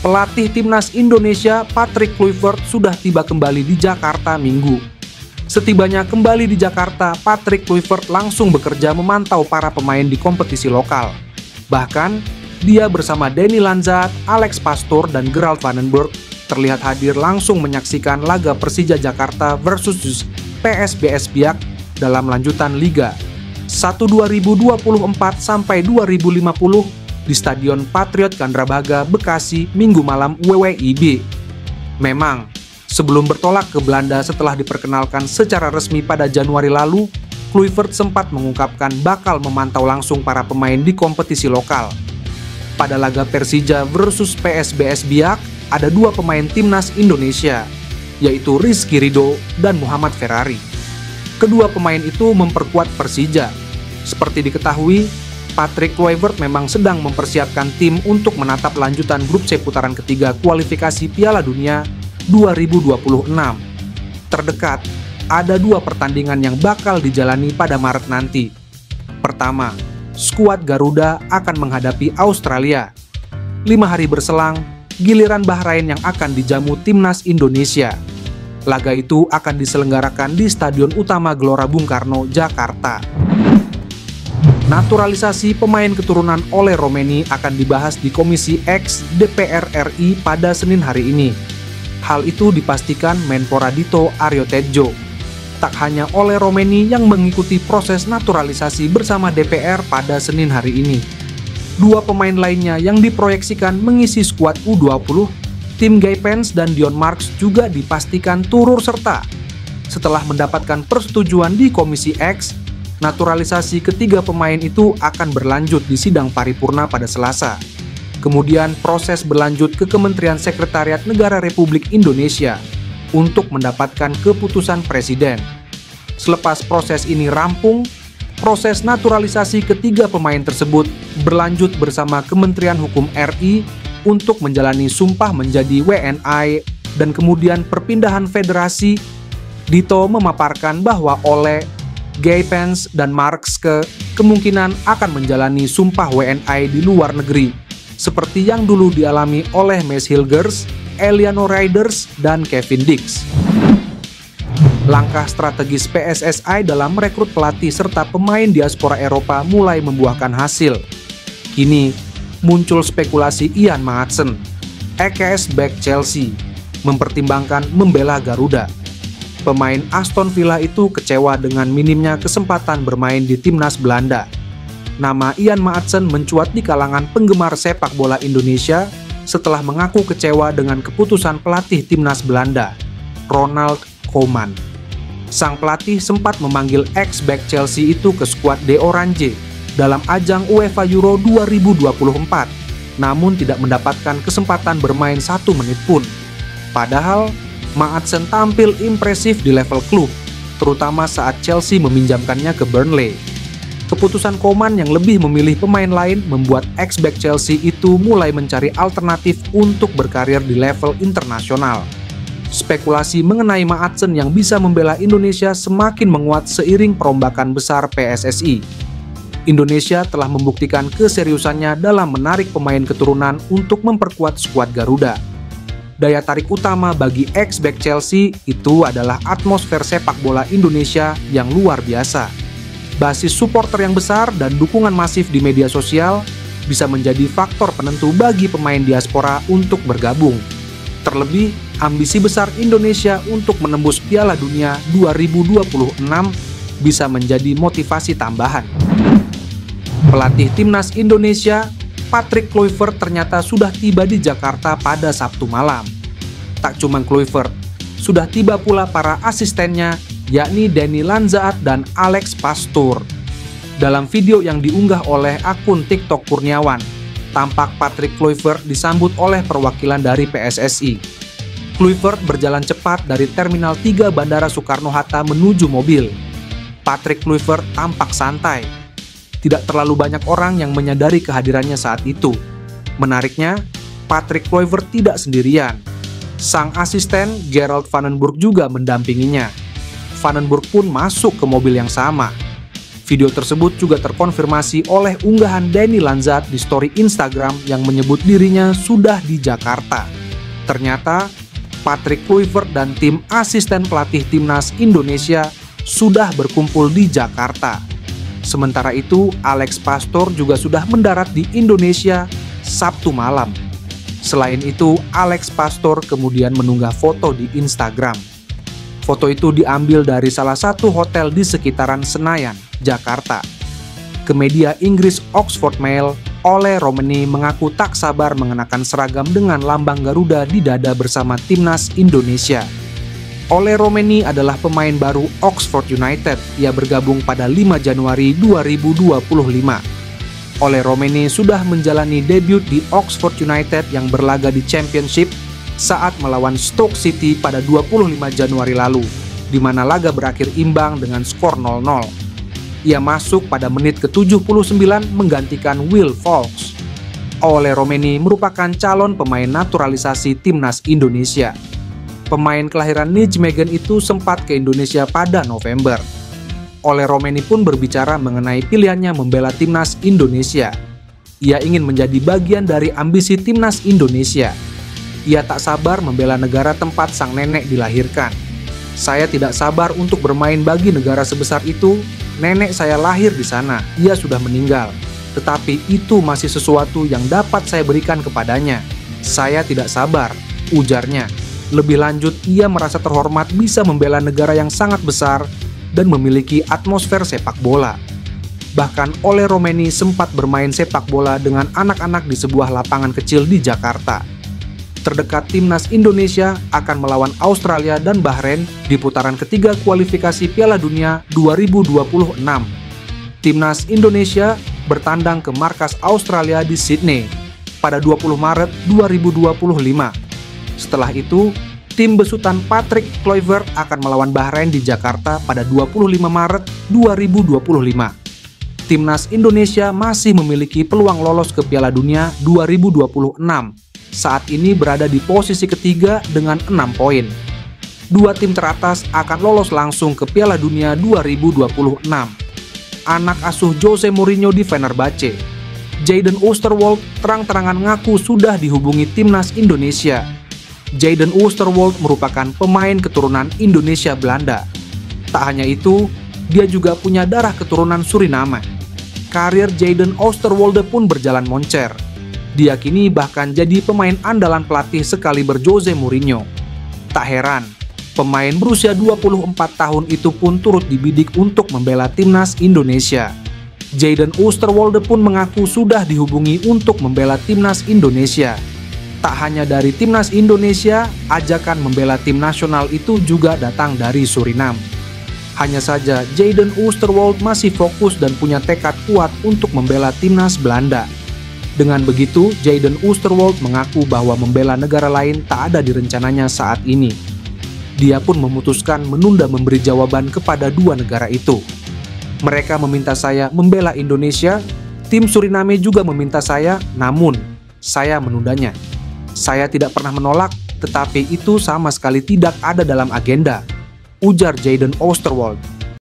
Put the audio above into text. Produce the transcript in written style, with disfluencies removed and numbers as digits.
Pelatih timnas Indonesia Patrick Kluivert sudah tiba kembali di Jakarta Minggu. Setibanya kembali di Jakarta, Patrick Kluivert langsung bekerja memantau para pemain di kompetisi lokal. Bahkan, dia bersama Danny Lanza, Alex Pastoor, dan Gerald van den Berg terlihat hadir langsung menyaksikan laga Persija Jakarta versus PSBS Biak dalam lanjutan Liga 1 2024 sampai 2050 di Stadion Patriot Candrabaga, Bekasi, Minggu malam WWIB. Memang, sebelum bertolak ke Belanda setelah diperkenalkan secara resmi pada Januari lalu, Kluivert sempat mengungkapkan bakal memantau langsung para pemain di kompetisi lokal. Pada laga Persija versus PSBS Biak, ada dua pemain timnas Indonesia, yaitu Rizky Ridho dan Muhammad Ferrari. Kedua pemain itu memperkuat Persija. Seperti diketahui, Patrick Kluivert memang sedang mempersiapkan tim untuk menatap lanjutan grup C putaran ketiga kualifikasi Piala Dunia 2026. Terdekat, ada dua pertandingan yang bakal dijalani pada Maret nanti. Pertama, skuad Garuda akan menghadapi Australia. 5 hari berselang, giliran Bahrain yang akan dijamu timnas Indonesia. Laga itu akan diselenggarakan di Stadion Utama Gelora Bung Karno, Jakarta. Naturalisasi pemain keturunan Ole Romeni akan dibahas di Komisi X DPR RI pada Senin hari ini. Hal itu dipastikan Menpora Dito Aryo Tejo. Tak hanya Ole Romeni yang mengikuti proses naturalisasi bersama DPR pada Senin hari ini. Dua pemain lainnya yang diproyeksikan mengisi skuad U20, Tim Gaypens dan Dion Marks juga dipastikan turut serta. Setelah mendapatkan persetujuan di Komisi X, naturalisasi ketiga pemain itu akan berlanjut di sidang paripurna pada Selasa. Kemudian proses berlanjut ke Kementerian Sekretariat Negara Republik Indonesia untuk mendapatkan keputusan Presiden. Selepas proses ini rampung, proses naturalisasi ketiga pemain tersebut berlanjut bersama Kementerian Hukum RI untuk menjalani sumpah menjadi WNI dan kemudian perpindahan federasi. Dito memaparkan bahwa Ole, Gaypens, dan Marks kemungkinan akan menjalani sumpah WNI di luar negeri, seperti yang dulu dialami oleh Mads Hilgers, Eliano Reinders, dan Kevin Dix. Langkah strategis PSSI dalam merekrut pelatih serta pemain diaspora Eropa mulai membuahkan hasil. Kini, muncul spekulasi Ian Maatsen, EKS back Chelsea, mempertimbangkan membela Garuda. Pemain Aston Villa itu kecewa dengan minimnya kesempatan bermain di timnas Belanda. Nama Ian Maatsen mencuat di kalangan penggemar sepak bola Indonesia setelah mengaku kecewa dengan keputusan pelatih timnas Belanda, Ronald Koeman. Sang pelatih sempat memanggil ex-back Chelsea itu ke skuad De Oranje dalam ajang UEFA Euro 2024, namun tidak mendapatkan kesempatan bermain 1 menit pun. Padahal, Maatsen tampil impresif di level klub, terutama saat Chelsea meminjamkannya ke Burnley. Keputusan Koeman yang lebih memilih pemain lain membuat ex-back Chelsea itu mulai mencari alternatif untuk berkarir di level internasional. Spekulasi mengenai Maatsen yang bisa membela Indonesia semakin menguat seiring perombakan besar PSSI. Indonesia telah membuktikan keseriusannya dalam menarik pemain keturunan untuk memperkuat skuad Garuda. Daya tarik utama bagi ex-back Chelsea itu adalah atmosfer sepak bola Indonesia yang luar biasa. Basis supporter yang besar dan dukungan masif di media sosial bisa menjadi faktor penentu bagi pemain diaspora untuk bergabung. Terlebih, ambisi besar Indonesia untuk menembus Piala Dunia 2026 bisa menjadi motivasi tambahan. Pelatih timnas Indonesia Patrick Kluivert ternyata sudah tiba di Jakarta pada Sabtu malam. Tak cuma Kluivert, sudah tiba pula para asistennya, yakni Danny Lanza dan Alex Pastoor. Dalam video yang diunggah oleh akun TikTok Kurniawan, tampak Patrick Kluivert disambut oleh perwakilan dari PSSI. Kluivert berjalan cepat dari Terminal 3 Bandara Soekarno-Hatta menuju mobil. Patrick Kluivert tampak santai. Tidak terlalu banyak orang yang menyadari kehadirannya saat itu. Menariknya, Patrick Kluivert tidak sendirian. Sang asisten Gerald van den Berg juga mendampinginya. Van den Berg pun masuk ke mobil yang sama. Video tersebut juga terkonfirmasi oleh unggahan Danny Lanzat di story Instagram yang menyebut dirinya sudah di Jakarta. Ternyata, Patrick Kluivert dan tim asisten pelatih timnas Indonesia sudah berkumpul di Jakarta. Sementara itu, Alex Pastor juga sudah mendarat di Indonesia Sabtu malam. Selain itu, Alex Pastor kemudian mengunggah foto di Instagram. Foto itu diambil dari salah satu hotel di sekitaran Senayan, Jakarta. Ke media Inggris Oxford Mail, Ole Romeni mengaku tak sabar mengenakan seragam dengan lambang Garuda di dada bersama timnas Indonesia. Ole Romeni adalah pemain baru Oxford United. Ia bergabung pada 5 Januari 2025. Ole Romeni sudah menjalani debut di Oxford United yang berlaga di Championship saat melawan Stoke City pada 25 Januari lalu, di mana laga berakhir imbang dengan skor 0-0. Ia masuk pada menit ke-79 menggantikan Will Vaulks. Ole Romeni merupakan calon pemain naturalisasi timnas Indonesia. Pemain kelahiran Nijmegen itu sempat ke Indonesia pada November. Ole Romeni pun berbicara mengenai pilihannya membela timnas Indonesia. Ia ingin menjadi bagian dari ambisi timnas Indonesia. Ia tak sabar membela negara tempat sang nenek dilahirkan. Saya tidak sabar untuk bermain bagi negara sebesar itu. Nenek saya lahir di sana, ia sudah meninggal. Tetapi itu masih sesuatu yang dapat saya berikan kepadanya. Saya tidak sabar, ujarnya. Lebih lanjut, ia merasa terhormat bisa membela negara yang sangat besar dan memiliki atmosfer sepak bola. Bahkan Ole Romeni sempat bermain sepak bola dengan anak-anak di sebuah lapangan kecil di Jakarta. Terdekat timnas Indonesia akan melawan Australia dan Bahrain di putaran ketiga kualifikasi Piala Dunia 2026. Timnas Indonesia bertandang ke markas Australia di Sydney pada 20 Maret 2025. Setelah itu, tim besutan Patrick Kluivert akan melawan Bahrain di Jakarta pada 25 Maret 2025. Timnas Indonesia masih memiliki peluang lolos ke Piala Dunia 2026. Saat ini berada di posisi ketiga dengan 6 poin. Dua tim teratas akan lolos langsung ke Piala Dunia 2026. Anak asuh Jose Mourinho di Fenerbahce, Jadon Oosterwolde terang-terangan ngaku sudah dihubungi timnas Indonesia. Jadon Oosterwolde merupakan pemain keturunan Indonesia Belanda. Tak hanya itu, dia juga punya darah keturunan Suriname. Karir Jadon Oosterwolde pun berjalan moncer. Dia kini bahkan jadi pemain andalan pelatih sekaliber Jose Mourinho. Tak heran, pemain berusia 24 tahun itu pun turut dibidik untuk membela timnas Indonesia. Jadon Oosterwolde pun mengaku sudah dihubungi untuk membela timnas Indonesia. Tak hanya dari timnas Indonesia, ajakan membela tim nasional itu juga datang dari Suriname. Hanya saja Jadon Oosterwolde masih fokus dan punya tekad kuat untuk membela timnas Belanda. Dengan begitu, Jadon Oosterwolde mengaku bahwa membela negara lain tak ada di rencananya saat ini. Dia pun memutuskan menunda memberi jawaban kepada dua negara itu. Mereka meminta saya membela Indonesia, tim Suriname juga meminta saya, namun saya menundanya. Saya tidak pernah menolak, tetapi itu sama sekali tidak ada dalam agenda, ujar Jadon Oosterwolde.